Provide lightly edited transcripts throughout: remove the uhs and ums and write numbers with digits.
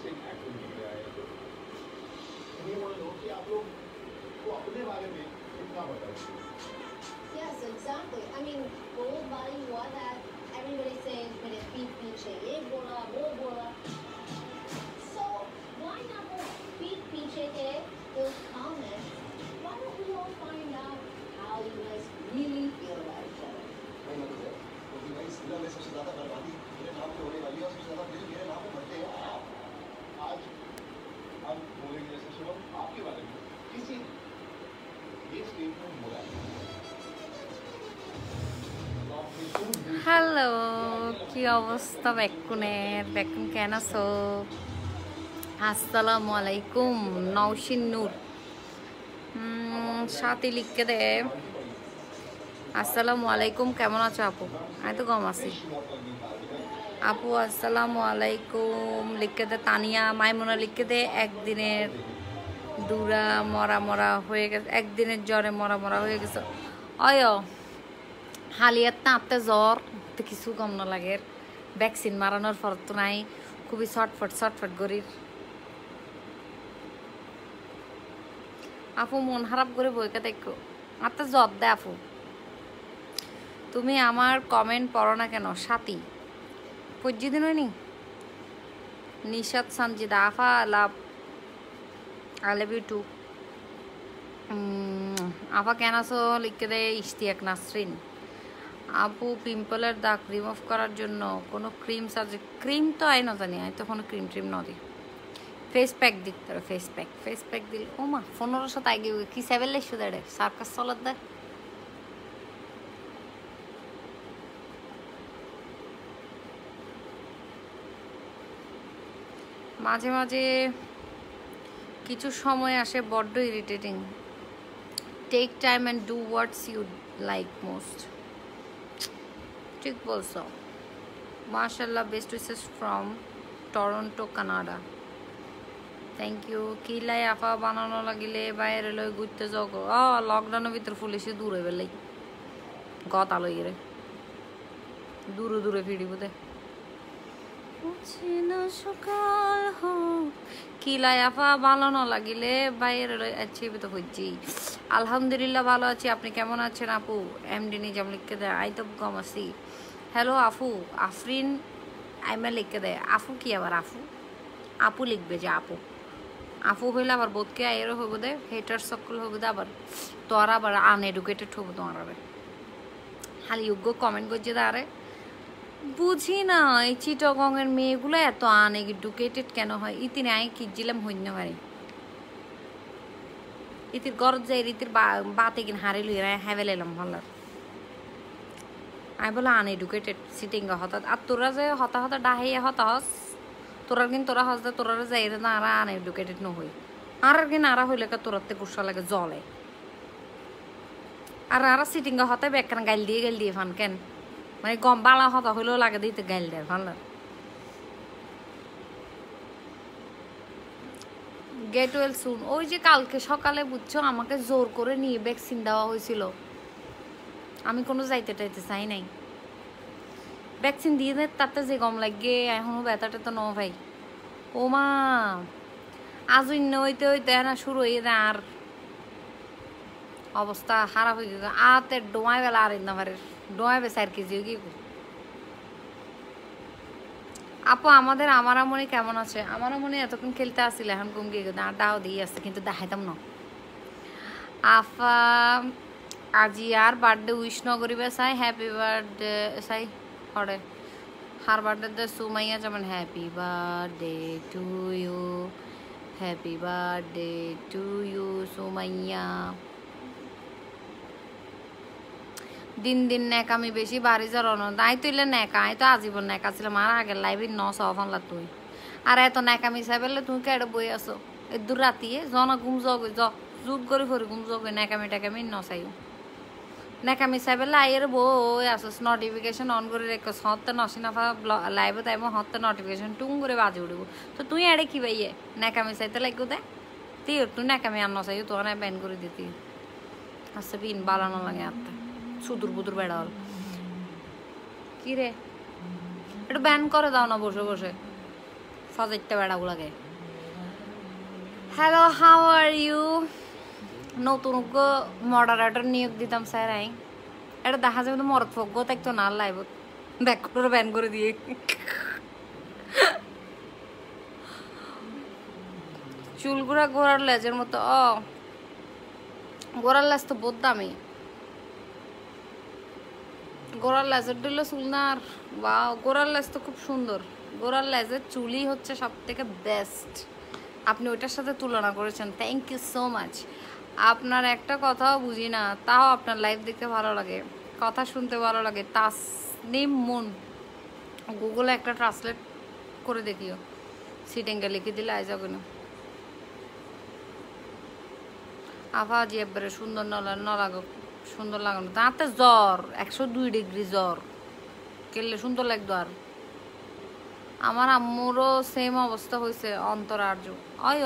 Interesting acting दिख रहा है ये बोल लो कि आप लोग को अपने बारे में कितना बताओ Yes, exactly. I mean, gold-body what that everybody says मेरे पीठ पीछे ये बोला वो बोला. So why not go पीठ पीछे के those comments? Why don't we all find out how you guys really feel about each other? नहीं मतलब है क्योंकि भाई इस दुनिया में सबसे ज़्यादा बर्बादी मेरे नाम पे होने वाली है और सबसे ज़्यादा मेरे नाम पे मरते हैं आज हम बोलेंगे जैसे शुभम आपके बारे में किसी ये स्टेटमेंट बोला है হ্যালো, কি অবস্থা বেকুনের? বেকুন কেন আছো? আসসালামু আলাইকুম। নওশিন নূর সাথে লিখকে দে আসসালামু আলাইকুম। কেমন আছো আপু? আমি তো কম আছি আপু। আসসালামু আলাইকুম লিখকে দে। তানিয়া মাইমুনা লিখকে দে একদিনের দুরা মরা মরা হয়ে গেছে, একদিনের জ্বরে মরা মরা হয়ে গেছে। অয় হালিয়াত তাঁতে জ্বর তো কিছু কম না লাগে। ভ্যাকসিন মারানোর পর তো নাই, খুবই ছটফট করির। আপু মন খারাপ করে বইকে দেখো, আত্মা জ্বর দে আপু। তুমি আমার কমেন্ট পড়ো না কেন? সাথী পর্যি দিন হয়নি। নিশাদ সঞ্জিদা আফা লাভ, আই লাভ ইউ টু। আফা কেন আছো লিখে দেয় ইশতিয়াক নাসরিন। আপু পিম্পলের দাগ রিমুভ করার জন্য কোনো ক্রিম সাজেস্ট? ক্রিম তো আই না জানি, আমি তো কোনো ক্রিম ট্রিম ন দিই। ফেস প্যাক দিতে হবে। ফেস প্যাক দিলে ও মা 1500 আগে কি 7 লাইশো দেড়ে সার্কাস চলার দেয়। মাঝে মাঝে কিছু সময় আসে বড্ড irritating. Take time and do what's you like most. ঠিক বলছো। মাশাআল্লাহ, best wishes from Toronto Canada. Thank you. কিলাই আফা বানানো লাগিলে বাইরে লই ঘুরতে যাও। লকডাউনের ভিতরে পুলিশে দূরে বেলাই গতা লই রে দূরে দূরে ফিরিব দে সকাল হোক। কিলাই আফা বানানো লাগিলে বাইরে লই আছি তো হইছি। আলহামদুলিল্লাহ ভালো আছি, আপনি কেমন আছেন আপু? এমডি নিজাম লিখকে দেয় আই তো কম আছি। হ্যালো আফু। আফরিন আইমা লিখকে দেয় আফু কি আবার আপু? আপু লিখবে যে আপু। আপু হইলে আবার বোধকে আইরও হইব দে, হেটার সকল হইব দে, আবার তোর আবার আনএডুকেটেড হইব তোমার। আরে খালি যোগ্য কমেন্ট করছে আরে বুঝি না এই চিটগংয়ের মেয়েগুলো এত আনএডুকেটেড কেন হয়? ইতিনে আই কিজিলাম হইতে পারি ইতির গরজ যাই রীতির বাতে কিন হারে লই হ্যাভেল এলাম ভালো। আমি বলে আনএডুকেটেড সিটিং হঠাৎ। আর তোরা যে হতা ডাহাইয়া হতা হস তোরার কিন্তু তোরা হস দে তোরা যাই না আর আনএডুকেটেড নহই। আর কিনা আরা হইলে তোরাতে গুসা লাগে জলে। আর আরা সিটিং হতে বেকান গাইল দিয়ে ফান কেন মানে গম বালা হতা হইলেও লাগে দিতে গাইল দেয় ভালো। Get well soon. ওই যে কালকে সকালে বুঝছো আমাকে জোর করে নিয়ে ভ্যাকসিন দেওয়া হয়েছিল, আমি কোনো যাইতে টাইতে চাই নাই। ভ্যাকসিন দিয়ে দেয় তাতে যে গম লাগে এখনো ব্যথাটা তো ন ভাই। ও মা আজ হইতে হইতে না শুরু হয়ে যায় আর অবস্থা খারাপ হয়ে গেছে। আতে ডোমায় বেলা আর না পারে ডোমায় বে 4 কেজি কি আপু আমাদের আমার মনে কেমন আছে? আমার মনে এতক্ষণ খেলতে আসছিল, এখন কম গিয়ে ডাও দিয়ে আসছে কিন্তু দেখাইতাম না। আফা আজি আর বার্থডে উইশ ন করিবে চাই হ্যাপি বার্থডে চাই হরে হার বার্থডে সুমাইয়া যেমন happy birthday to you, happy birthday to you Sumaiya. দিন দিন ন্যাকামি বেশি বাড়ি যার আই তুইলে ন্যাকা আই তো আজীবন ন্যাকা ছিলাম। আর আগের লাইভে সফানলা তুই আর এত ন্যাকামি চাইবেলে তুমি কেটে বই আসো এ দূর রাতিয়ে जना ঘুম যাও জুত করে ফরি ঘুম যাও ন্যাকামি টাকামি নচাইও ন্যাকামি চাইবেলে আইয়ের বই আসোস নোটিফিকেশন অন করে রেখো হতে নসি নাফা লাইভে তাইব হতে নোটিফিকেশন টুং করে বাজে উঠিব। তো তুই এড়ে কি বাইয়ে ন্যাকামি চাইতে লাগো দে তুই তুই ন্যাকামি আর নচাইও তোর ব্যান করে দিতি আচ্ছা বিন বালানো লাগে আত্মা সুদূর বুদুর বেড়া হল কি রে একটু ব্যান করে দাও না বসে বসে ফাজাইতে বেড়াগুলাকে। Hello, how are you? নতুন মডারেটর নিয়োগ দিতাম স্যার। এটা দেখা যাবে তো মরত ফগ্গ থাকতো না লাইভ ব্যাক করে ব্যান করে দিয়ে। চুলগুলা ঘোড়ার লেজের মতো। ঘোড়ার লেজ তো বহুত দামি। গোড়ার লেজের দিল চুল না আর বা গোড়ার লেজ তো খুব সুন্দর। গোড়ার লেজের চুলই হচ্ছে সব থেকে বেস্ট। আপনি ওইটার সাথে তুলনা করেছেন, থ্যাংক ইউ সো মাচ। আপনার একটা কথাও বুঝি না, তাও আপনার লাইভ দেখতে ভালো লাগে, কথা শুনতে ভালো লাগে। তাসনিম মুন, গুগলে একটা ট্রান্সলেট করে দেখিও, সিটেঙ্গে লিখে দিলে আই যাবে না। আফা জি একবারে সুন্দর নলাগো, সুন্দর লাগানো। তাতে জ্বর 102 ডিগ্রি জ্বর, কেলে সুন্দর লাগতো। আর আমার আম্মুরও সেম অবস্থা হয়েছে, অন্তরার্য অয়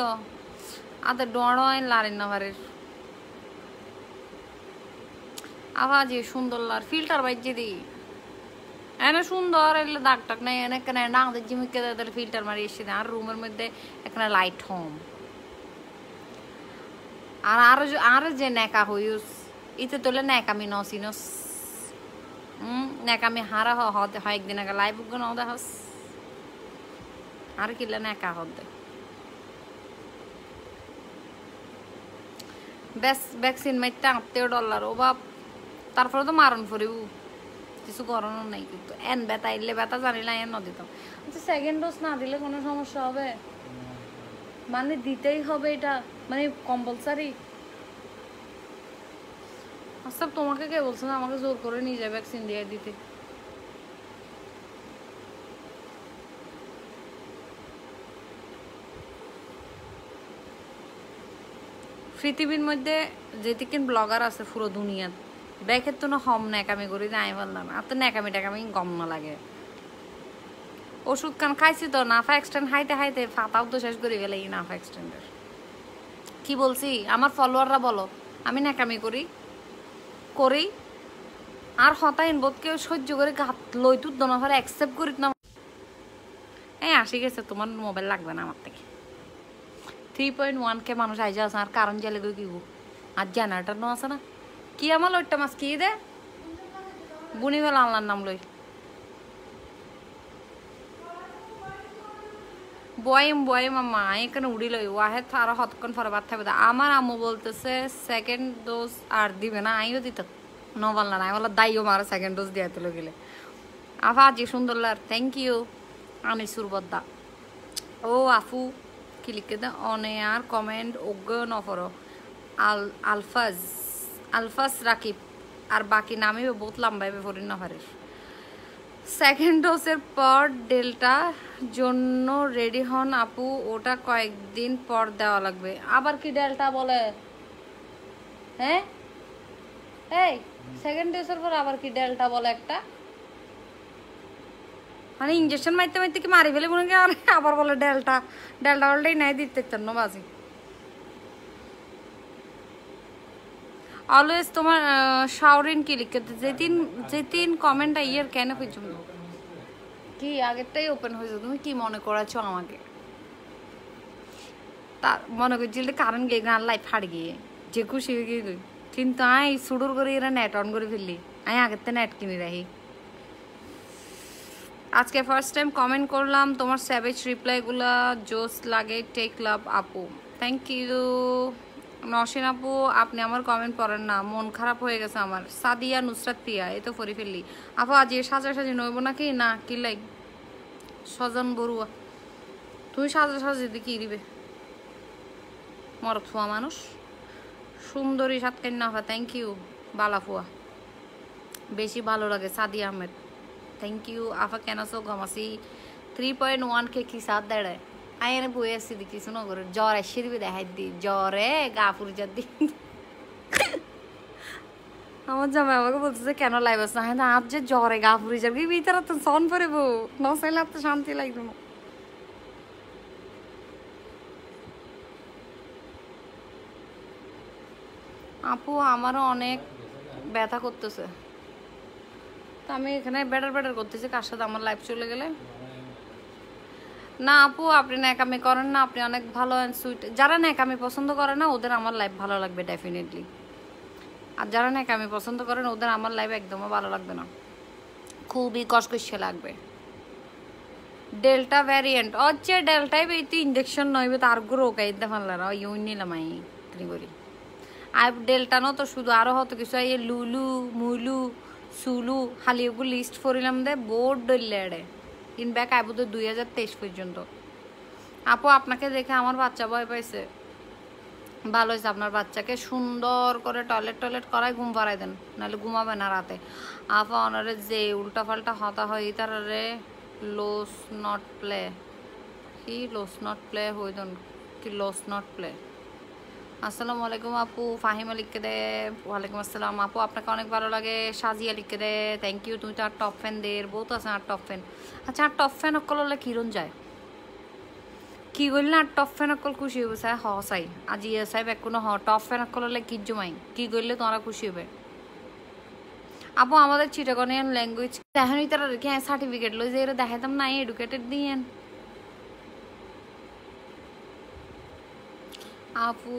আতে ডোড় লারেন না ভারের। আফা জি সুন্দর লার ফিল্টার বাইজে দি এনে সুন্দর এলে দাগ টাক নাই এনে কেন না আমাদের জিমিকে তাদের ফিল্টার মারি এসে দেয়। আর রুমের মধ্যে এখানে লাইট হোম আর আরো যে নেকা হইস ইতে তোলে নেকামি নসিনস নেকামি হারা হতে হয়। একদিন আগে লাইভ গুণ দেখাস আর কিলে নেকা হতে ভ্যাকসিন মারতে $8 ও বাপ। তারপরে তো মারণ ফুরিব, কিছু করানোর নাই। কিন্তু এন ব্যথা এলে ব্যথা জানিলে এন দিতাম। আচ্ছা, সেকেন্ড ডোজ না দিলে কোনো সমস্যা হবে? মানে দিতেই হবে এটা, মানে কম্পালসারি? আচ্ছা, তোমাকে কে বলছে না আমাকে জোর করে নিয়ে যায় ভ্যাকসিন দিয়ে দিতে? পৃথিবীর মধ্যে যেতিকেন ব্লগার আছে পুরো দুনিয়াত, ব্যাকের তো না হম ন্যাকামি করি যাই বললাম। আর তো ন্যাকামি টাকামি গম না লাগে। ওষুধ কান খাইছি তো নাফা এক্সটেন্ড হাইতে হাইতে ফাতাও তো শেষ করে গেলে এই নাফা এক্সটেন্ডের। কি বলছি আমার ফলোয়াররা বলো আমি ন্যাকামি করি করি আর হতাইন বোধকেও সহ্য করে গাত লই তুত দনাফারে অ্যাকসেপ্ট করি না। এই আসি গেছে, তোমার মোবাইল লাগবে না আমার থেকে। 3.1K মানুষ আইসা আছে আর কারণ জেলে গিয়ে কিব আর জেনারেটার নো আছে না কি আমার লইটা মাছ কি দে বুনি বেলা আনলার নাম লই বয়েম আম্মা এখানে উড়ি লই ওয়াহে আরো হতক্ষণ পরে বাদ থাকবে। আমার আম্মু বলতেছে সেকেন্ড ডোজ আর দিবে না, আইও দিত নবাল না নাই বলো দাইও মারা সেকেন্ড ডোজ দিয়ে তুলে গেলে। আফা জি সুন্দর লার, থ্যাংক ইউ আনিসুর বদ্দা। ও আফু কি লিখে দে অনেয়ার কমেন্ট ওগ্য নফর আলফাজ রাকিব আর বাকি নামে বহুত লম্বাই বেফরিন নফারের। সেকেন্ড ডোজের পর ডেল্টা জন্য রেডি হন আপু, ওটা কয়েকদিন পর দেওয়া লাগবে। আবার কি ডেল্টা বলে? হ্যাঁ এই সেকেন্ড ডোজের পর আবার কি ডেল্টা বলে একটা, মানে ইঞ্জেকশন মারতে মারতে কি মারি ফেলে মনে আর আবার বলে ডেল্টা বলটাই নাই দিতে চান বাজি। অলওয়েজ তোমার শাওরিন কি লিখতে যেদিন কমেন্ট ইয়ের কেন খুঁজুম কি আগেরটাই ওপেন হয়েছে, তুমি কি মনে করেছো আমাকে? তার মনে করছিল কারেন্ট গিয়ে গান লাইফ হার গিয়ে যে খুশি হয়ে গিয়ে গই, কিন্তু আই সুডুর করে এরা নেট অন করে ফেললি, আমি আগের তো নেট কিনে রাখি। আজকে ফার্স্ট টাইম কমেন্ট করলাম, তোমার স্যাভেজ রিপ্লাইগুলা জোস লাগে, টেক লাভ আপু। থ্যাংক ইউ নসীন আপু, আপনি আমার কমেন্ট পড়েন না, মন খারাপ হয়ে গেছে আমার। সাদিয়া নুসরাত প্রিয়া এই তো ফরি ফেললি আপু। আজ সাজি নইব নাকি না কি লাইক সজন বড়ুয়া তুমি সাজি কি দিবে মরত ফুয়া মানুষ সুন্দরী সাতকান্না আপা, থ্যাংক ইউ বালাফুয়া বেশি ভালো লাগে। সাদিয়া আহমেদ থ্যাংক ইউ আফা কেন সো গমাসি 3.1K কি সাথ দেড়ায় আই এনে বই আসছি দি কিছু না করে জ্বর এসে দিবি দেখাই দি জ্বরে গা ফুরিজার দি। আমার জামাই আমাকে বলতেছে কেন লাইভ আছে না আজ যে জ্বরে গা ফুরিজার কি ভিতরে তো সন পড়ব না চাইলে তো শান্তি লাগবে না। আপু আমারও অনেক ব্যথা করতেছে, তো আমি এখানে ব্যাটার করতেছি কার সাথে আমার লাইফ চলে গেলে। না আপু, আপনি ন্যাকামি করেন না, আপনি অনেক ভালো অ্যান্ড সুইট। যারা ন্যাকামি পছন্দ করে না ওদের আমার লাইফ ভালো লাগবে ডেফিনেটলি, আর যারা ন্যাকামি পছন্দ করেন ওদের আমার লাইফ একদমই ভালো লাগবে না, খুবই কষকষে লাগবে। ডেল্টা ভ্যারিয়েন্ট হচ্ছে ডেল্টাই বেইতে ইঞ্জেকশন নইবে তার গুলো কাইতে পারলাম ওই নিলাম আই করি আর ডেল্টা ন তো শুধু আরো হতো কিছু এই লুলু মুলু সুলু খালি ওগুলো লিস্ট করিলাম দে বোর্ড ডলে ইন ব্যাক আইব তো 2023 পর্যন্ত। আপু আপনাকে দেখে আমার বাচ্চা ভয় পাইছে। ভালো হয়েছে, আপনার বাচ্চাকে সুন্দর করে টয়লেট করায় ঘুম পাড়াই দেন, নাহলে ঘুমাবে না রাতে। আপা অনারে যে উল্টা পাল্টা হতা হয় তারে লোস নট প্লে কি লোস নট প্লে হই দেন কি লোস নট প্লে। আসসালামু আলাইকুম আপু। ফাহিমা লিখকে দে ওয়ালাইকুম আসসালাম আপু, আপনাকে অনেক ভালো লাগে। সাজিয়া লিখকে দে থ্যাংক ইউ, তুমি তো আর টপ ফ্যান দের বহুত আছে আর টপ ফ্যান। আচ্ছা আর টপ ফ্যান অকল হলে কিরণ যায় কি করলে আর টপ ফ্যান অকল খুশি হইব স্যার? হ চাই আজি সাহেব এখনো হ টপ ফ্যান অকল হলে কি জমাই কি করলে তোমরা খুশি হবে? আপু আমাদের চিটাগনিয়ান ল্যাঙ্গুয়েজ দেখেন তারা রেখে সার্টিফিকেট লই যে এরা দেখাতাম না এডুকেটেড দিয়েন। আপু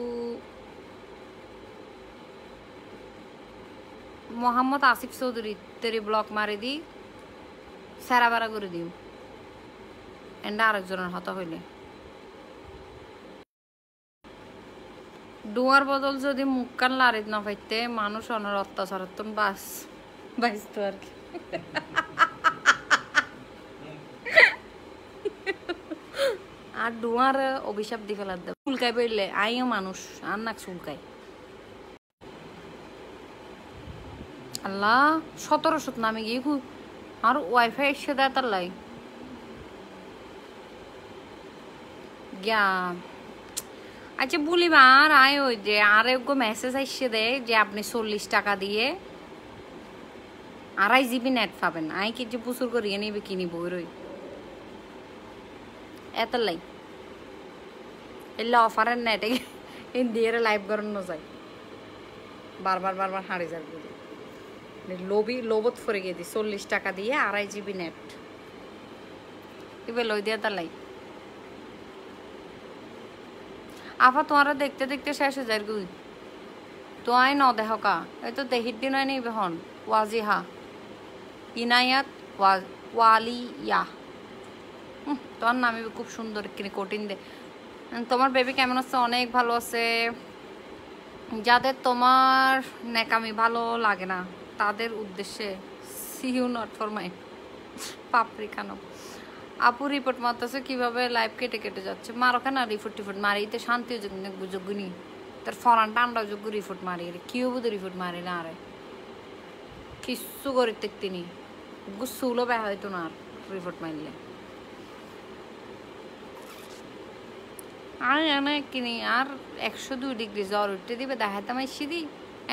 মোহাম্মদ আসিফ চৌধুরী তেরি ব্লক মারি দি সেরা বেড়া করে দিও এন্ডা আরেকজনের হতা হইলে। ডুয়ার বদল যদি মুখ কান লারিত না পাইতে মানুষ অনার অত্যাচার বাস বাইসতো আর কি। আর ডুয়ার অভিশাপ দি ফেলার দেব চুলকাই বললে আইও মানুষ আর নাক চুলকাই। আল্লাহ 1700 নামে গিয়ে আর ওয়াইফাই এসে দেয় তার লাই গিয়া। আচ্ছা বলিবা আর আয় ওই যে আরেকগো মেসেজ আসছে দেয় যে আপনি 40 টাকা দিয়ে 2.5 GB নেট পাবেন। আই কি যে প্রচুর করিয়ে নিবে কিনিব ওই এত লাই এলে অফারের নেটে দিয়ে লাইভ করানো যায় বারবার হারিয়ে যাবে লোবত ফরে গিয়ে দিই 40 টাকা দিয়ে 2.5 GB নেট এবার লই দিয়া তালাই। আফা তোমারা দেখতে দেখতে শেষ হয়ে যায় গুই তো আই ন দেহ কা এই তো দেহির দিন আই নিবে হন ওয়াজিহা ইনায়াত ওয়ালিয়া তোমার নামে খুব সুন্দর কিনে কঠিন দে। তোমার বেবি কেমন আছে? অনেক ভালো আছে। যাদের তোমার নেকামি ভালো লাগে না তাদের উদ্দেশ্যে see you not for my পাপড়ি খানো। আপু রিপোর্ট মারতেছে কিভাবে লাইভ কেটে কেটে যাচ্ছে মারো কেন রিপোর্ট মারিতে শান্তি যোগ্যনি তার ফরান টান্ডা যোগ্য রিপোর্ট মারি কি হবো তো রিপোর্ট মারি না আরে কিচ্ছু করে তিনি গুসুলো ব্যা হয়তো না আর রিপোর্ট মারলে আর এনে কিনি আর 102 ডিগ্রি জ্বর উঠতে দিবে দেখাতে মাইছি দি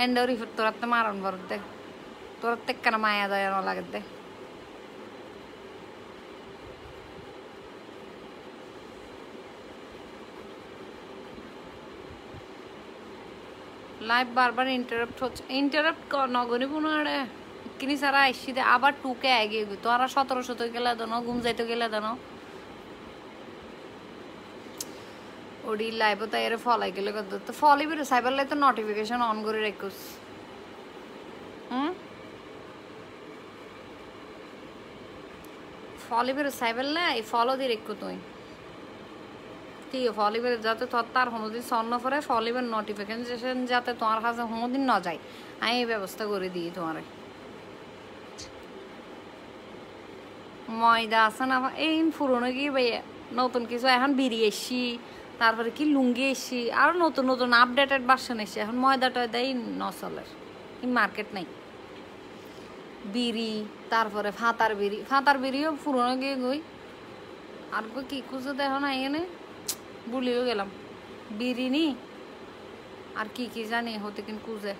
এন্ড রিপোর্ট তোরাতে মারণ ভরত দে তোরাতে কেন মায়া দয়া না লাগে দে। লাইভ বারবার ইন্টারাপ্ট হচ্ছে ইন্টারাপ্ট নগরী পুনো আরে কিনি সারা আইসি দে আবার টুকে আগে তোরা 1700 তো গেলে দেন ঘুম যাইতে গেলে দেন ওডি লাইভ তো এর ফলাই গেলে কত তো ফলই বের সাইবার লাই তো নোটিফিকেশন অন করে রাখুস ফলই বের সাইবার লাই ফলো দি রেখো তুই ঠিক আছে ফলিবের যাতে তোর তার কোনোদিন স্বর্ণ করে ফলিবের নোটিফিকেশন যাতে তোমার কাছে কোনোদিন না যায় আমি এই ব্যবস্থা করে দিই তোমার। ময়দা আছে না এই পুরনো কি ভাইয়া নতুন কিছু এখন বেরিয়ে এসছি তারপরে কি লুঙ্গি এসছি আরো নতুন নতুন আপডেটেড ভার্সন এসছে এখন ময়দা টয়দাই নচলের মার্কেট নাই। বিড়ি তারপরে ফাতার বিড়িও পুরনো গিয়ে গই আর কি খুঁজে দেখো না এনে ভুলিও গেলাম বিরিনি আর কি কি জানি হতে কিন কুজে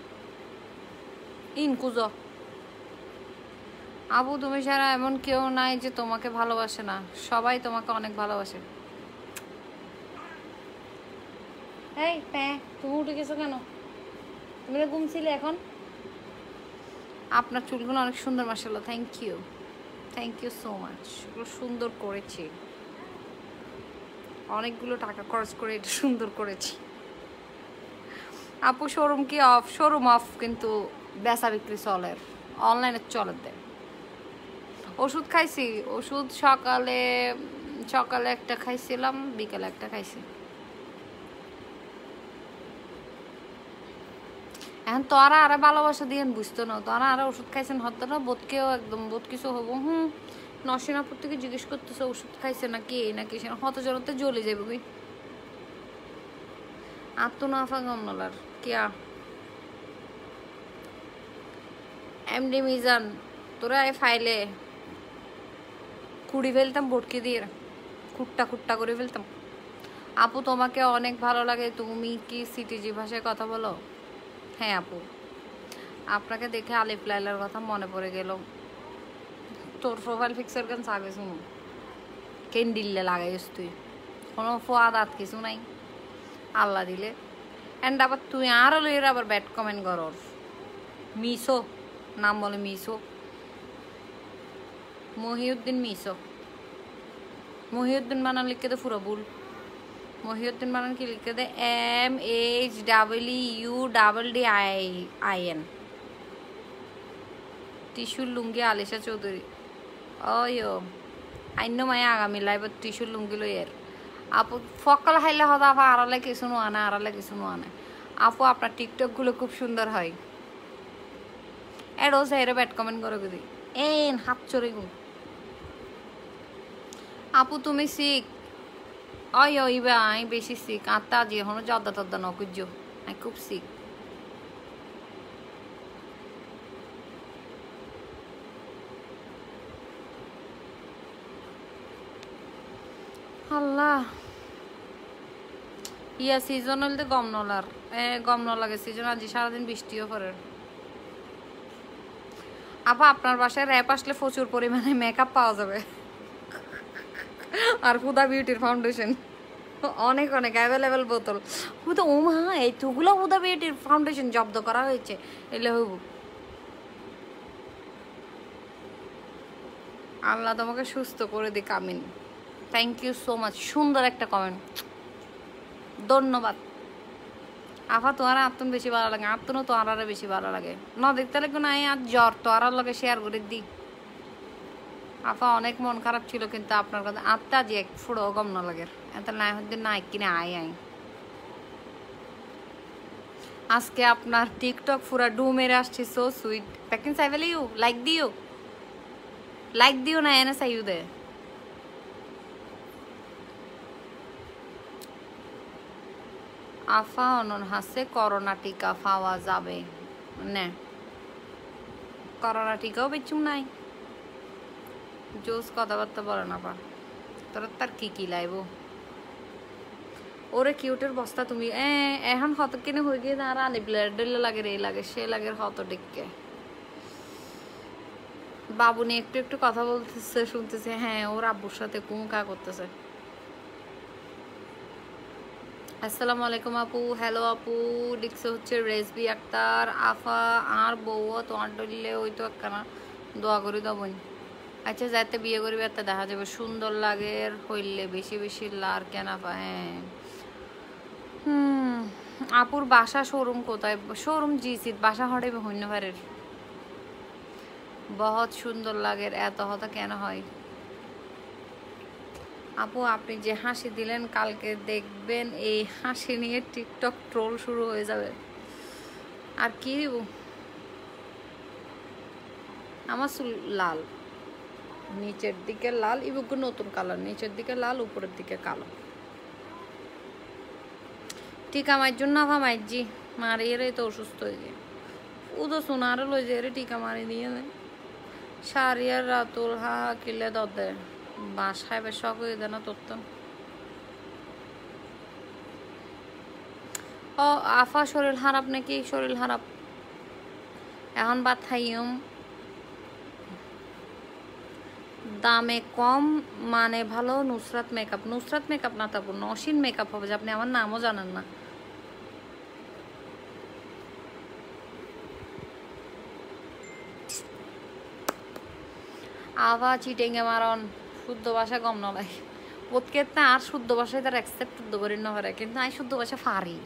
ইন কুজ। আবু তুমি ছাড়া এমন কেউ নাই যে তোমাকে ভালোবাসে না, সবাই তোমাকে অনেক ভালোবাসে। এই তুমি উঠে গেছো কেন? তুমি ঘুমছিলে এখন? আপনার চুলগুলো অনেক সুন্দর মাশাআল্লাহ। থ্যাংক ইউ সো মাচ, সুন্দর করেছি। অনেকগুলো টাকা খরচ করে এটা সুন্দর করেছি। আপু শোরুম কি অফ? শোরুম অফ, কিন্তু বেচা বিক্রি চলে, অনলাইনে চলে দেয়। ওষুধ খাইছি, ওষুধ সকালে একটা খাইছিলাম, বিকালে একটা খাইছি। এখন তোরা আরে ভালোবাসা দিয়ে বুঝতো না, তোরা আরে ওষুধ খাইছেন হতো না, বোধকেও একদম বোধ কিছু হবো। নরসিংহাপুর থেকে জিজ্ঞেস করতেছে ওষুধ খাইছে নাকি নাকি, সে হত জনতে জ্বলে যাবে ওই আত্মনাফা গমনলার কিয়া। এমডি মিজান, তোরা এই ফাইলে কুড়ি ফেলতাম বটকে দিয়ে, খুট্টা করে ফেলতাম। আপু তোমাকে অনেক ভালো লাগে, তুমি কি সিটিজি ভাষায় কথা বলো? হ্যাঁ আপু, আপনাকে দেখে আলিফ লাইলার কথা মনে পড়ে গেল। তোর প্রোফাইল পিকচার কেন সাগে শুনো কেন দিল্লে লাগাইস তুই, কোনো ফোয়াদ আত কিছু নাই আল্লাহ দিলে। অ্যান্ড আবার তুই আরও লইয়ের আবার ব্যাড কমেন্ট করর। মিশো নাম বলে, মিশো মহিউদ্দিন, মিশো মহিউদ্দিন বানান লিখে দে পুরো ভুল। মহিউদ্দিন বানান কি লিখে দে? MHEUDDIN। টিস্যুর লুঙ্গি আলিশা চৌধুরী, ওয়ো আইন্য মায়া আগামী লাইভত টিস্যুর লুঙ্গি লইয়ের। আপু ফকল হাইলে হতো আপা, আড়ালে কিছু নোয়ানে, আড়ালে কিছু নোয়ানে। আপু আপনার টিকটকগুলো খুব সুন্দর হয়। এডো সেরে ব্যাড কমেন্ট করে দিই এন হাত চড়ে গু। আপু তুমি শিখ? অয় ইবা আমি বেশি শিখ, আত্মা আজি এখনো জদ্দা তদ্দা নকুজ্জ, আমি খুব শিখ। আল্লাহ ইয়া সিজন হইলে গম নলার গম ন লাগে সিজন, আজি সারাদিন বৃষ্টিও পড়ে। আপা আপনার বাসায় র্যাপ আসলে প্রচুর পরিমাণে মেকআপ পাওয়া যাবে, আর হুদা বিউটির ফাউন্ডেশন অনেক অনেক অ্যাভেলেবেল বোতল। হুদা ও মা, এইগুলো হুদা বিউটির ফাউন্ডেশন জব্দ করা হয়েছে, এলে হইব। আল্লাহ তোমাকে সুস্থ করে দিক, আমিন। থ্যাংক ইউ সো মাচ, সুন্দর একটা কমেন্ট, ধন্যবাদ। আফা তোমার আত্মন বেশি ভালো লাগে, আত্মনও তোমার বেশি ভালো লাগে ন দেখতে লাগবে না। আর জ্বর তোমার লগে শেয়ার করে দিই। আফা অনেক মন খারাপ ছিল, কিন্তু আপনার কথা আত্মা যে এক ফুড়ো গম না লাগে, এত নাই হতে নাই কিনে আই আজকে আপনার টিকটক পুরা ডু মেরে আসছি, সো সুইট। প্যাকিং চাইবেলে ইউ লাইক দিও না, এনে চাইউ দে। আফা অনন হাসে করোনা টিকা পাওয়া যাবে না, করোনা টিকাও বেচুম নাই। জোস কথাবার্তা বলে না পা, তোরা তার কি লাইব ওরে কিউটের বস্তা তুমি এখন হত কিনে হয়ে গিয়ে আর আলি ব্লাড লাগে রে লাগে সে লাগে হত ডেকে। বাবু নিয়ে একটু কথা বলতেছে, শুনতেছে। হ্যাঁ ওর আব্বুর সাথে কুমকা করতেছে। আসসালামু আলাইকুম আপু। হ্যালো আপু, লিখছে হচ্ছে রেসবি আক্তার। আফা আর বউ তোমার ডলিলে ওই তো একখানা দোয়া করি দেবই। আচ্ছা যাতে বিয়ে করবি একটা দেখা যাবে সুন্দর লাগে হইলে বেশি বেশি লার কেন আপা? হ্যাঁ আপুর বাসা শোরুম কোথায়? শোরুম জিসির বাসা হটে হইন্যভারের। বহুত সুন্দর লাগে, এত হতা কেন হয়? আপু আপনি যে হাসি দিলেন কালকে দেখবেন এই হাসি নিয়ে টিকটক ট্রোল শুরু হয়ে যাবে। আর কি দিব, আমার চুল লাল, নিচের দিকে লাল, ইবুক নতুন কালার, নিচের দিকে লাল উপরের দিকে কালো। টিকা মার জন্য আভা মাইজি মারিয়ে তো অসুস্থ হয়ে যায়। উদো সোনারও লই যায় রে টিকা মারি দিয়ে দেয়। সারিয়ার রাতুল হা কিলে দে বাসায় বেশ শখ হয়ে দেয় না তোর তো। ও আফা শরীর খারাপ নাকি? শরীর খারাপ এখন বাদ খাইম। দামে কম মানে ভালো নুসরাত মেকআপ। নুসরাত মেকআপ না তারপর নসীন মেকআপ হবে, যে আপনি আমার নামও জানেন না। আভা চিটেঙ্গে মারন শুদ্ধ ভাষা কম নয়। প্রত্যেকটা আর শুদ্ধ ভাষায় তার অ্যাকসেপ্ট শুদ্ধ করি না পারে, কিন্তু আমি শুদ্ধ ভাষা পারি,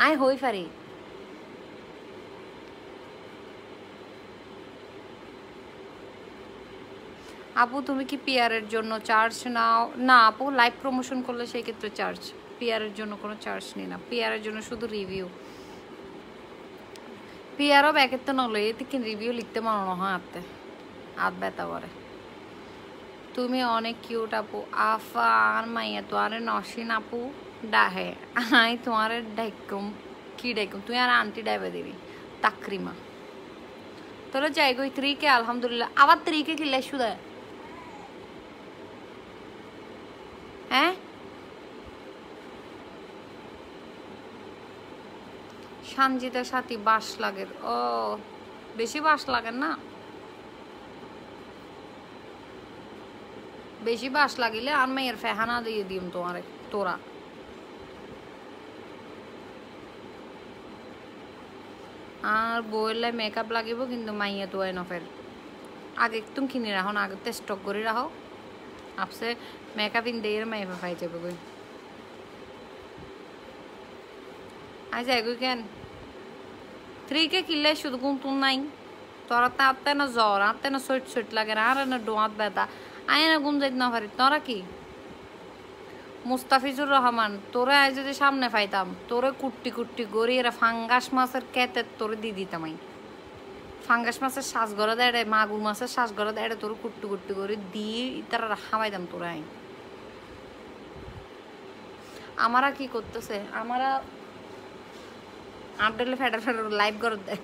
আমি হই পারি। আপু তুমি কি পিআরের জন্য চার্জ নাও? না আপু, লাইভ প্রমোশন করলে সেই ক্ষেত্রে চার্জ, পিআরের জন্য কোনো চার্জ নিই না, পিআরের জন্য শুধু রিভিউ। পিআরও ব্যাকের তো নলে এতে কি রিভিউ লিখতে মনে হয় হাতে হাত ব্যথা করে। তুমি অনেক কিউট আপু। আফা আর মাইয়া তোমার নসীন আপু ডাহে, আই তোমার ডাইকুম কি ডাইকুম, তুই আর আন্টি ডাইবে দিবি তাকরিমা। তোরা যাই গই 3K আলহামদুলিল্লাহ, আবার 3K কিনলে শুধু হ্যাঁ। সঞ্জিতার সাথে বাস লাগে, ও বেশি বাস লাগে না, বেশি বাস লাগিলে আর মেয়ের ফেহানা দিয়ে দিম তোমারে তোরা। আর বইলে মেকআপ লাগিব কিন্তু মাইয়া তো নফের আগে তুমি কিনে রাখো না, আগে তো স্টক করে রাখো, আপসে মেকআপ ইন দিয়ে মাই ফাই যাবে গই। আজ এগুই কেন 3K কিনলে শুধু কোন তুন নাই তোরা, তাতে না জ্বর আতে না সইট সইট লাগে না, আর না ডোয়াত ব্যথা, আয় না গুম যাইতে না পারি। তোরা কি মুস্তাফিজুর রহমান, তোরা আজ যদি সামনে পাইতাম তোরে কুট্টি কুট্টি গড়ি এরা ফাঙ্গাস মাছের কেতে তোরে দিয়ে দিতাম। আমি ফাঙ্গাস মাছের শ্বাস গড়া দেয়, মাগুর মাছের শ্বাস গড়া দেয়, তোর কুট্টি কুট্টি করে দিয়ে তারা হামাইতাম তোরা। আই আমারা কি করতেছে, আমারা আপডেলে ফেডার ফেডার লাইভ করে দেয়।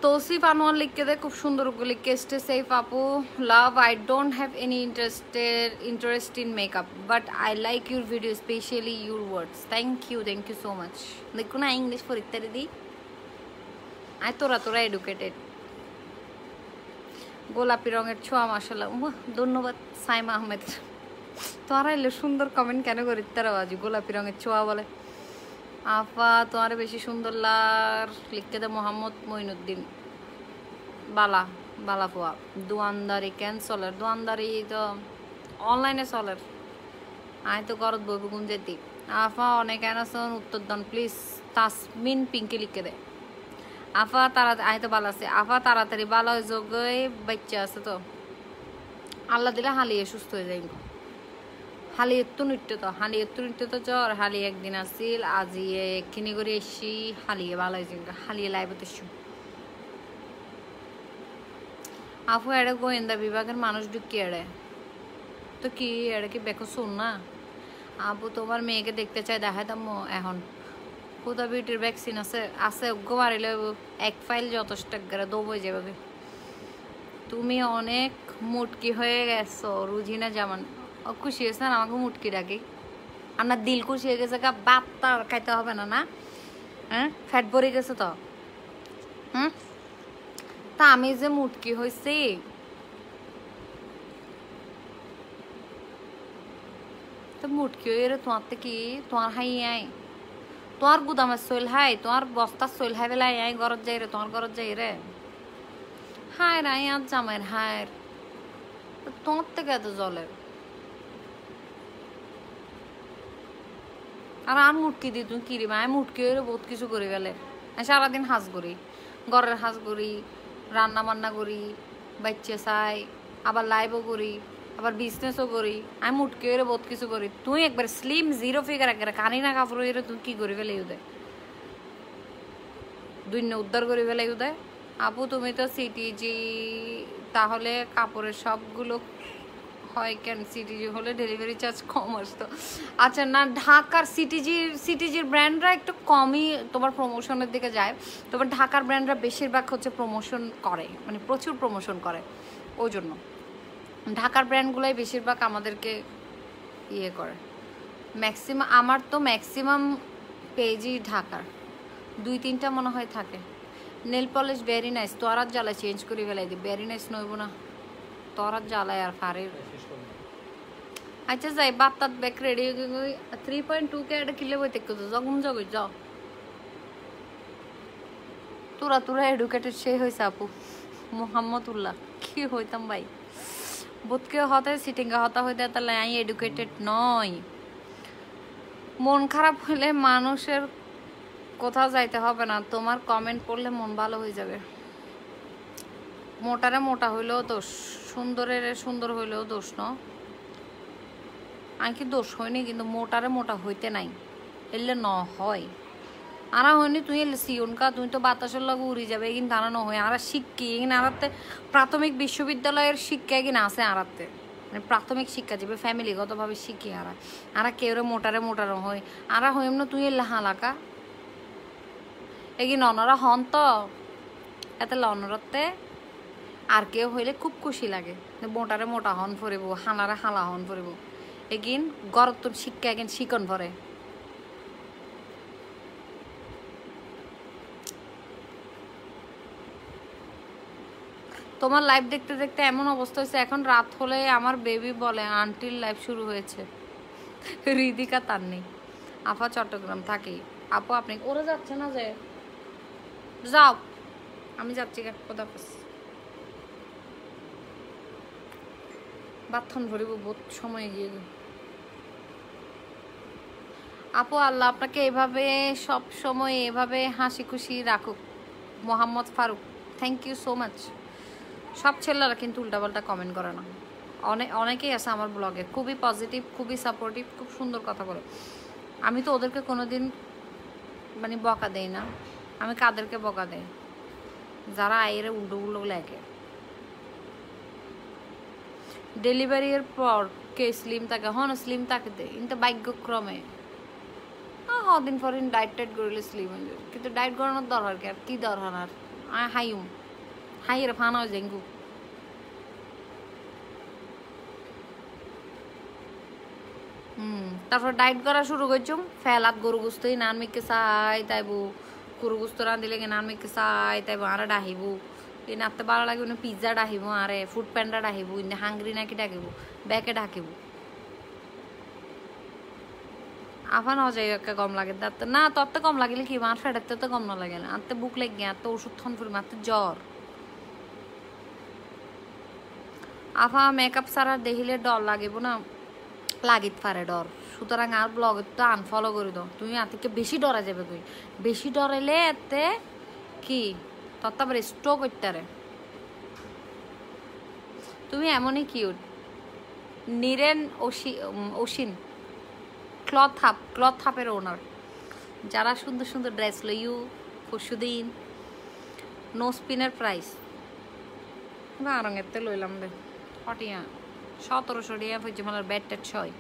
তৌসিফ আনোয়ার লিখকে দে, খুব সুন্দর লিখকে, স্টে সেফ আপু, love, I don't have any interest in makeup but I like your video specially your words. Thank you so much. দেখো না ইংলিশ পরীক্ষা দিদি, আয় তোরা তোরা এডুকেটেড। গোলাপি রঙের ছোঁয়া মাশাআল্লাহ, ধন্যবাদ সাইমা আহমেদ। তোরা এলে সুন্দর কমেন্ট কেন করি তারা আজ গোলাপি রঙের ছোঁয়া বলে। আফা তোমার বেশি সুন্দর লার লিখতে দে, মোহাম্মদ মঈনুদ্দিন বালা বালা ফুয়া। দোয়ানদারি কেন চলের, দোয়ানদারি তো অনলাইনে চলের, আয় তো ঘরত বইব গুণ যেতি। আফা অনেক আছেন উত্তর দান প্লিজ, তাসমিন পিঙ্কি লিখে দে। আফা তারা আয় তো ভালো আছে, আফা তাড়াতাড়ি ভালো হয়ে যোগ বাচ্চা আছে তো আল্লাহ দিলে হালিয়ে সুস্থ হয়ে যায়। হালি একটু নৃত্য তো, হালি একটু নৃত্য তো জ্বর, হালি একদিন আসছিল আজি কিনে করে এসছি, হালিয়ে ভালো হয়েছে, হালিয়ে লাইভত এসছি। আফু এড়ে গোয়েন্দা বিভাগের মানুষ ঢুকি এড়ে তো কি এড়ে কি বেকো শোন না। আপু তোমার মেয়েকে দেখতে চাই, দেখাই দাম এখন হুদা বিউটির ভ্যাকসিন আছে আছে গো মারিলে এক ফাইল যথেষ্ট করে দৌ হয়ে যাবে। তুমি অনেক মুটকি হয়ে গেছো রুজিনা জামান, খুশি হয়েছেন আমাকে মুটকি ডাকি, আপনার দিল খুশি হয়ে গেছে, বাপ তার খাইতে হবে না না, হ্যাঁ ফ্যাট ভরে গেছে তো। তা আমি যে মুটকি হয়েছি তো মুটকি হয়ে রে তোমার কি তোমার হাই আয়, তোমার গুদামের চল হাই, তোমার বস্তার চল হাই বেলায় আই ঘরত যাই রে, তোমার ঘরত যাই রে হায় রে আর জামাইর হায়ের তোমার থেকে এত জলের। আর আমি মুটকি দিই তুমি কিরি মা, আমি মুটকি হয়ে বহুত কিছু করি গেলে, আমি সারাদিন হাঁস করি, ঘরের হাঁস করি, রান্না বান্না করি, বাচ্চা চাই, আবার লাইভও করি, আবার বিজনেসও করি, আমি মুটকি হয়ে বহুত কিছু করি। তুই একবার স্লিম জিরো ফিগার একবারে কানি না কাপড় হয়ে তুই কি করি ফেলে উদয় দুই উদ্ধার করি ফেলে উদয়। আপু তুমি তো সিটিজি, তাহলে কাপড়ের সবগুলো হয় কেন? সিটিজি হলে ডেলিভারি চার্জ কম আসতো। আচ্ছা না, ঢাকার সিটিজির ব্র্যান্ডরা একটু কমই তোমার প্রমোশনের দিকে যায়, তোমার ঢাকার ব্র্যান্ডরা বেশিরভাগ হচ্ছে প্রমোশন করে, মানে প্রচুর প্রমোশন করে, ওই জন্য ঢাকার ব্র্যান্ডগুলোই বেশিরভাগ আমাদেরকে ইয়ে করে। ম্যাক্সিমাম আমার তো ম্যাক্সিমাম পেজই ঢাকার, 2-3টা মনে হয় থাকে। নেল পলিশ ভেরি নাইস, তোর আর জ্বালা চেঞ্জ করে ফেলাই দি, ভেরি নাইস নইব না তোর আর জ্বালায় আর ফারের। আচ্ছা যাই বাত্তাত ব্যাক রেডি 3.2K এটা কিনলে বই দেখতে তো জগম জগ যাও তো তুরা তুরা এডুকেটেড সে হয়েছে আপু মোহাম্মদুল্লাহ কি হইতাম ভাই বোধকে হতে সিটিংগা হতা হইতে তাহলে আমি এডুকেটেড নয় মন খারাপ হলে মানুষের কোথাও যাইতে হবে না তোমার কমেন্ট পড়লে মন ভালো হয়ে যাবে মোটারে মোটা হইলেও দোষ সুন্দরের সুন্দর হইলেও দোষ ন আমি কি দোষ হয়নি কিন্তু মোটারে মোটা হইতে নাই এলে ন হয় আরা হয়নি তুই এলে সিউনকা তুই তো বাতাসের লগে উড়ি যাবে কিন্তু আরা ন হয় আরা শিক্ষি এখানে আরাতে প্রাথমিক বিশ্ববিদ্যালয়ের শিক্ষা এখানে আছে আরাতে মানে প্রাথমিক শিক্ষা যাবে ফ্যামিলিগতভাবে শিখি আরা কেউ মোটারে মোটারও হয় আরা হইম না তুই এলে হালাকা এগিন অনরা হন তো এত অনরতে আর কেউ হইলে খুব খুশি লাগে মোটারে মোটা হন ফরিব হালারে হালা হন ফরিব এগিন গরত শিক্ষা এগিন শিকন ভরে তোমার লাইভ দেখতে দেখতে এমন অবস্থা হয়েছে এখন রাত হলে আমার বেবি বলে আন্টির লাইভ শুরু হয়েছে রিদিকা তার নেই আপা চট্টগ্রাম থাকি আপু আপনি ওরা যাচ্ছে না যে যাও আমি যাচ্ছি খোদাফেজ বাথন ভরিব বহুত সময় গিয়ে আপু আল্লাহ আপনাকে এভাবে সব সময় এভাবে হাসি খুশি রাখুক Mohammad Faruk thank you so much সব ছেলেরা কিন্তু উল্টাপাল্টা কমেন্ট করে না অনেকেই আছে আমার ব্লগে খুবই পজিটিভ খুবই সাপোর্টিভ খুব সুন্দর কথা বলে আমি তো ওদেরকে কোনোদিন মানে বকা দেই না আমি কাদেরকে বকা দেই যারা আইরে উল্টো উল্টো লেগে ডেলিভারির পর কে স্লিম থাকে হন স্লিম থাকে দে কিন্তু ভাগ্যক্রমে দিন পর দিন ডায়েট টাইট করলে স্লিম হয়ে যাবে কিন্তু ডায়েট করানোর দরকার কি আর কি দরকার আর হাইয়ের ফানা জেঙ্গু তারপর ডায়েট করা শুরু করছুম ফেলাত গরু গুস্তই নান মিকে চাই তাইবো গরু গুস্ত রাঁধিলে কি নান মিকে চাই তাইবো আরে ডাহিবো এই নাতে ভালো লাগবে না পিজ্জা ডাহিব আরে ফুড প্যান্ডা ডাহিব ইন্দে হাঙ্গরি নাকি ডাকিব ব্যাকে ডাকিব আফান হজাই একটা কম লাগে তাতে না তত কম লাগিলে কি মার ফেটাতে তো কম না লাগে না আনতে বুক লেগে আর তো ওষুধ থন ফুরি মারতে জ্বর আফা মেকআপ সারা দেখিলে ডর লাগিব না লাগিত পারে ডর সুতরাং আর ব্লগে তো আনফলো করে দাও তুমি আতিকে বেশি ডরা যাবে তুই বেশি ডরাইলে এতে কি তত্তাবার স্ট্রোক করতে রে তুমি এমনই কিউট নিরেন অসিন ক্লথ হাপের ওনার যারা সুন্দর সুন্দর ড্রেস লইউ পরশুদিন নো স্পিনের প্রাইস বারঙেতে লইলাম রে হটিয়া 1700 টাকা হয়েছে মানে ব্যাট ট্যাট 6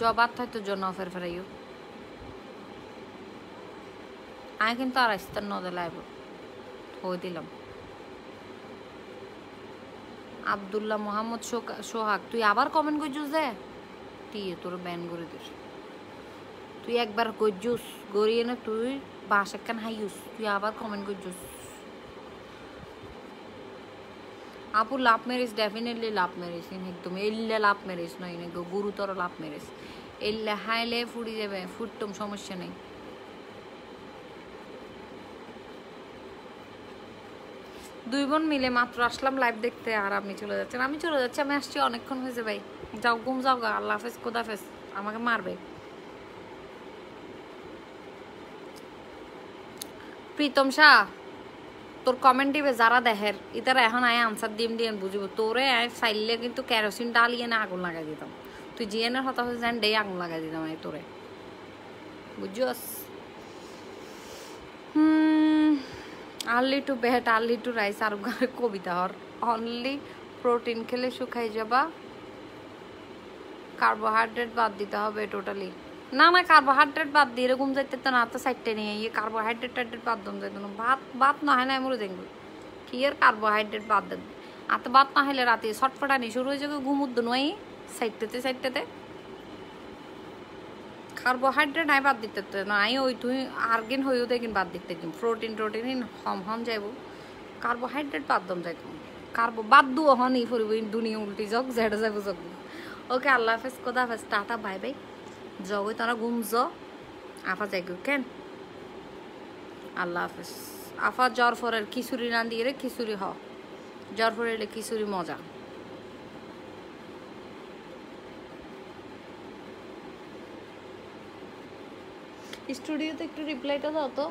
জবাব থাকতো জন্য ফেরাইও আমি কিন্তু আর আসতে নদে লাইব হয়ে দিলাম আব্দুল্লাহ মোহাম্মদ সোহাগ তুই আবার কমেন্ট করছিস যে তুই তোর ব্যান করে দিস তুই একবার করছিস গড়িয়ে না তুই বাস একখান হাইস তুই আবার কমেন্ট করছিস আপু love marriage definitely love marriage একদম এলে লাভ ম্যারেজ নয় না গুরুতর লাভ ম্যারেজ এলে হাইলে ফুড়ি যাবে ফুটতম সমস্যা নেই দুই বোন মিলে মাত্র আসলাম লাইভ দেখতে আর আপনি চলে যাচ্ছেন আমি চলে যাচ্ছি আমি আসছি অনেকক্ষণ হয়েছে ভাই যাও ঘুম যাও গা আল্লাহ হাফেজ খোদাফেজ আমাকে মারবে প্রীতম শাহ তোর কমেন্ট দিবে যারা দেখের ইতারা এখন আয় আনসার দিয়ে বুঝবো তোরে আয় চাইলে কিন্তু কেরোসিন ডালিয়ে না আগুন লাগাই দিতাম তুই জিএনের হতা হয়ে যান ডে আগুন লাগাই দিতাম আয় তোরে বুঝছস early to bed early to rise আর কবিতা হর অনলি প্রোটিন খেলে শুকাই যাবা কার্বোহাইড্রেট বাদ দিতে হবে টোটালি না না কার্বোহাইড্রেট বাদ দিয়ে এরকম যাইতে তো না তো সাইডটা নিয়ে ইয়ে কার্বোহাইড্রেট টাইড্রেট বাদ দম যাইতো না ভাত না হয় না মরে দেখবো কি আর কার্বোহাইড্রেট বাদ দেন আর তো ভাত না হলে রাতে ছটফটানি শুরু হয়ে যাবে ঘুমুদ্দ নয় সাইডটাতে কার্বোহাইড্রেট নাই বাদ দিতে না আই ওই তুই আর্গেন হইও দেখিন বাদ দিতে দিন প্রোটিন হম যাইব কার্বোহাইড্রেট বাদ দম যাইতো বাদ দু হনি ফুরিব দুনিয়া উল্টি যাক যেটা যাবো যাক ওকে আল্লাহ হাফেজ খোদা হাফেজ টাটা বাই বাই জগই তোরা ঘুম আফা যাই কেন আল্লাহ হাফেজ আফা জরফরের খিচুড়ি রান্ধি রে খিচুড়ি হ জরফরের খিচুড়ি মজা স্টুডিওতে একটু রিপ্লাইটা দাও তো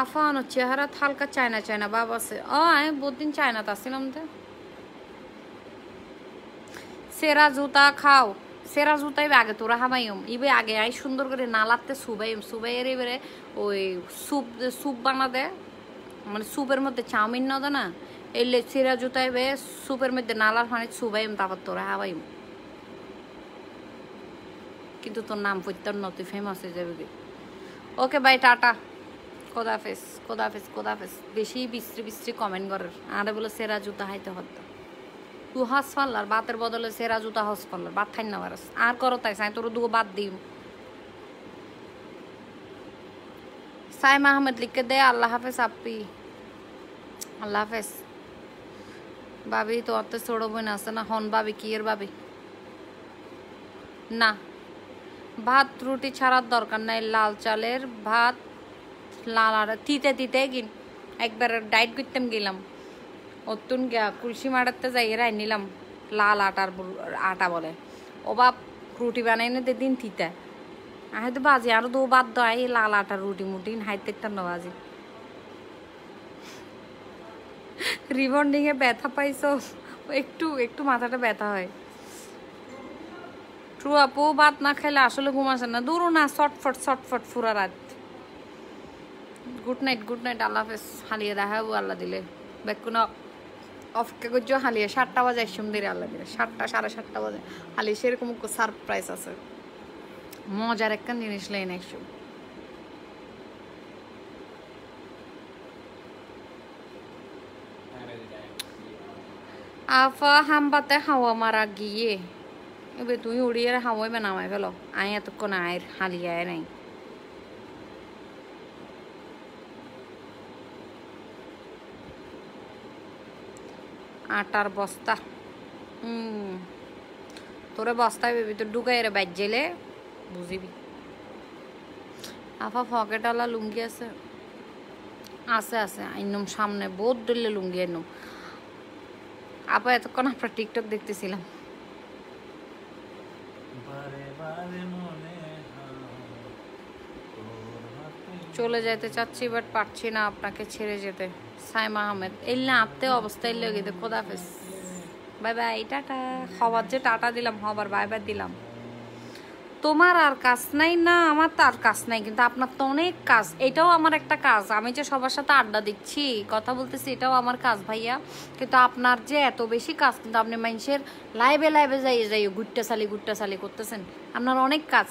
আফান চেহারা হালকা চায়না চায়না বাব আছে আমি বহুত দিন চায়নাতে আসছিলাম তো সেরা জুতা খাও সেরা জুতাই আগে তোরা হামাইম ইবে আগে আই সুন্দর করে নালাতে সুবাইম সুবাইয়ের এবারে ওই স্যুপ স্যুপ বানা দে মানে স্যুপের মধ্যে চাউমিন না দে না এলে সেরা জুতাই বে স্যুপের মধ্যে নালার পানি সুবাইম তারপর তোরা হাবাইম কিন্তু তোর নাম পড়তাম না তুই ফেমাস হয়ে যাবে কি ওকে বাই টাটা খোদাফেজ খোদাফেজ খোদাফেজ বেশি বিশ্রী বিশ্রী কমেন্ট করার আরে বলে সেরা জুতা হাইতে হতো তুই হস পাল্লার বাতের বদলে সেরা জুতা হস পাল্লার বাদ খাই না পারস আর করো তাই সাই তোর দুগো বাদ দিম সাইম আহমেদ লিখে দে আল্লাহ হাফেজ আপি আল্লাহ হাফেজ ভাবি তো অত ছোড়ো বোন আছে না হন ভাবি কি এর ভাবি না ভাত রুটি ছাড়ার দরকার নাই লাল চালের ভাত লাল আর তিতে তিতে কিন একবার ডাইট করতাম গেলাম অতুন গিয়া কুলসি মারাতে যাই রাই নিলাম লাল আটা বলে ও বাপ রুটি বানাই না দিন তিতে হয়তো বাজি আরো দু বাদ দেয় লাল আটার রুটি মুটি হাইতে একটা বাজি রিবন্ডিং এ ব্যথা পাইছো একটু একটু মাথাটা ব্যথা হয় ট্রু আপু ভাত না খাইলে আসলে ঘুম আসে না দূরও না শর্টফট ফুরা রাত গুড নাইট আল্লাহ হাফেজ হালিয়ে দেখাবো আল্লাহ দিলে বেকুন অফকে করছো হালিয়ে 7টা বাজে একসম দিলে আল্লাহ দিলে 7টা 7:30 বাজে হালিয়ে সেরকম সারপ্রাইজ আছে মজার একটা জিনিস লেন একসম আফা হামবাতে হাওয়া মারা গিয়ে এবার তুমি উড়িয়ে হাওয়াই নামাই ফেলো আই এতক্ষণ আয়ের হালিয়ে আয় নাই আটার বস্তা তোরে বস্তায় ভিতর ঢুকাই রে বাইর জেলে বুঝিবি আফা পকেটওয়ালা লুঙ্গি আছে আছে আছে আইনম সামনে বহুত দিলে লুঙ্গি আইনম আপা এতক্ষণ আপনার টিকটক দেখতেছিলাম চলে যেতে চাচ্ছি বাট পারছি না আপনাকে ছেড়ে যেতে সাইম আহমেদ এলে আত্মে অবস্থায় লেগে দে খোদাফেজ বাই বাই টাটা হবার যে টাটা দিলাম হবার বাই বাই দিলাম তোমার আর কাজ নাই না আমার তো আর কাজ নাই কিন্তু আপনার তো অনেক কাজ এটাও আমার একটা কাজ আমি যে সবার সাথে আড্ডা দিচ্ছি কথা বলতেছি এটাও আমার কাজ ভাইয়া কিন্তু আপনার যে এত বেশি কাজ কিন্তু আপনি মানুষের লাইভে যাই গুট্টা সালি করতেছেন আপনার অনেক কাজ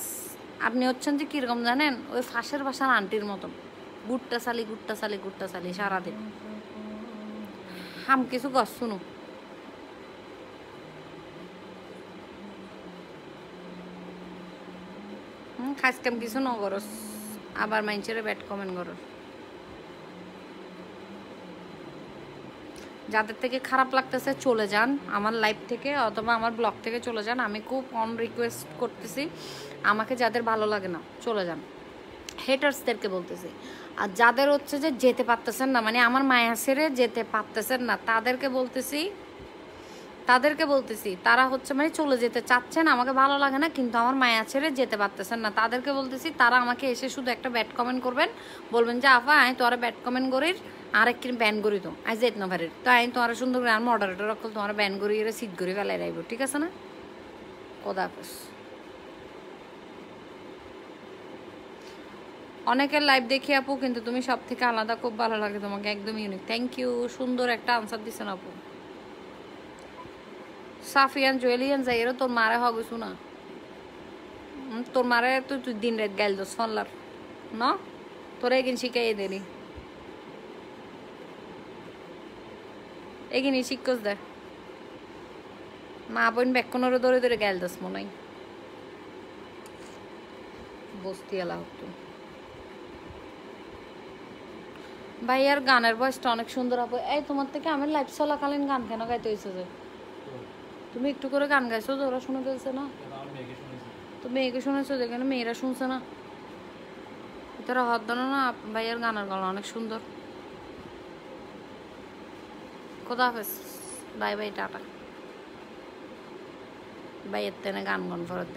আপনি হচ্ছেন যে কিরকম জানেন ওই ফাঁসের বাসার আন্টির মতন গুট্টা সালি সারাদিন হাম কিছু গছ শুনো খাস কাম কিছু ন করস আবার মানুষের ব্যাড কমেন্ট করস যাদের থেকে খারাপ লাগতেছে চলে যান আমার লাইভ থেকে অথবা আমার ব্লগ থেকে চলে যান আমি খুব অন রিকোয়েস্ট করতেছি আমাকে যাদের ভালো লাগে না চলে যান হেটার্সদেরকে বলতেছি আর যাদের হচ্ছে যে যেতে পারতেছেন না মানে আমার মায়া ছেড়ে যেতে পারতেছেন না তাদেরকে বলতেছি তারা হচ্ছে মানে চলে যেতে চাচ্ছেন আমাকে ভালো লাগে না কিন্তু আমার মায়া ছেড়ে যেতে পারতেছেন না তাদেরকে বলতেছি তারা আমাকে এসে শুধু একটা ব্যাড কমেন্ট করবেন বলবেন যে আফা আমি তোরা ব্যাড কমেন্ট করির আর একদিন ব্যান করি তো আজ যেত না পারে তো আমি তোমার সুন্দর করে আর মডারেটর রাখল তোমার ব্যান করি এরা সিট করে ফেলাই রাখব ঠিক আছে না খোদাফেজ অনেকের লাইভ দেখি আপু কিন্তু তুমি সব থেকে আলাদা খুব ভালো লাগে তোমাকে একদম ইউনিক থ্যাংক ইউ সুন্দর একটা আনসার দিছেন আপু সাফিয়ান জুয়েলিয়ান যাইরো তোর মারে হবে শোনা তোর মারে তুই দিন রাত গাইল দোস ফোনলার ন তোরা এগিন শিখাই দেনি এগিনি শিক্ষস দে মা বোন বেক্ষণরে ধরে গাইল দোস মনে বস্তি এলা হতো ভাইয়ার গানের ভয়েসটা অনেক সুন্দর হবে এই তোমার থেকে আমি লাইভ চলাকালীন গান কেন গাইতে হয়েছে যে তুমি একটু করে গান গাইছো তো ওরা শুনে ফেলছে না তো মেয়েকে শুনেছো যেখানে মেয়েরা শুনছে না তারা হাত দানো না ভাইয়ের গানের গলা অনেক সুন্দর খোদা হাফেজ বাই বাই টাটা ভাইয়ের তেনে গান গান ফেরত